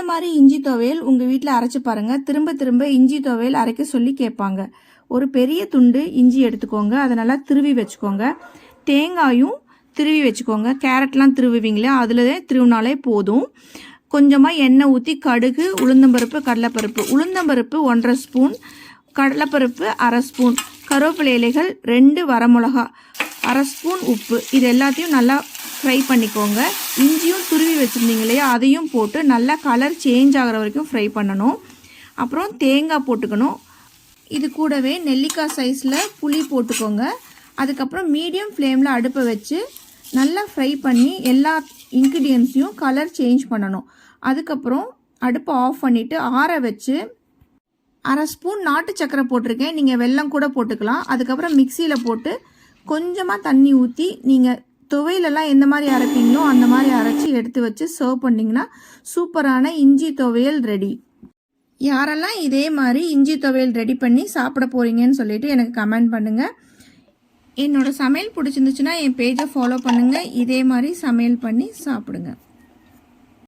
மாதிரி இஞ்சி துவையல் உங்கள் வீட்டில் அரைச்சி பாருங்கள். திரும்ப திரும்ப இஞ்சி துவையல் அரைக்க சொல்லி கேட்பாங்க. ஒரு பெரிய துண்டு இஞ்சி எடுத்துக்கோங்க, அதை நல்லா திருவி வச்சுக்கோங்க. தேங்காயும் திருவி வச்சுக்கோங்க. கேரட்லாம் திருவுவீங்களே, அதில் திருவினாலே போதும். கொஞ்சமாக எண்ணெய் ஊற்றி கடுகு, உளுந்தம்பருப்பு, கடலைப்பருப்பு. உளுந்தம்பருப்பு 1.5 ஸ்பூன், கடலைப்பருப்பு 1/2 ஸ்பூன், கருவேப்பிலை இலைகள் 2 வரமிளகா, 1/2 ஸ்பூன் உப்பு. இது எல்லாத்தையும் நல்லா ஃப்ரை பண்ணிக்கோங்க. இஞ்சியும் துருவி வச்சுருந்தீங்க இல்லையா, அதையும் போட்டு நல்லா கலர் சேஞ்ச் ஆகிற வரைக்கும் ஃப்ரை பண்ணணும். அப்புறம் தேங்காய் போட்டுக்கணும். இது கூடவே நெல்லிக்காய் சைஸில் புளி போட்டுக்கோங்க. அதுக்கப்புறம் மீடியம் ஃப்ளேமில் அடுப்பை வச்சு நல்லா ஃப்ரை பண்ணி எல்லா இன்க்ரீடியன்ஸையும் கலர் சேஞ்ச் பண்ணணும். அதுக்கப்புறம் அடுப்பை ஆஃப் பண்ணிவிட்டு ஆற வச்சு 1/2 ஸ்பூன் நாட்டு சக்கரை போட்டிருக்கேன். நீங்கள் வெல்லம் கூட போட்டுக்கலாம். அதுக்கப்புறம் மிக்சியில் போட்டு கொஞ்சமாக தண்ணி ஊற்றி நீங்கள் துவையிலெல்லாம் எந்த மாதிரி அரைப்பீங்களோ அந்த மாதிரி அரைச்சி எடுத்து வச்சு சர்வ் பண்ணிங்கன்னா சூப்பரான இஞ்சி துவையல் ரெடி. யாரெல்லாம் இதே மாதிரி இஞ்சி துவையல் ரெடி பண்ணி சாப்பிட போகிறீங்கன்னு சொல்லிட்டு எனக்கு கமெண்ட் பண்ணுங்கள். என்னோடய சமையல் பிடிச்சிருந்துச்சுன்னா என் பேஜை ஃபாலோ பண்ணுங்கள். இதே மாதிரி சமையல் பண்ணி சாப்பிடுங்க.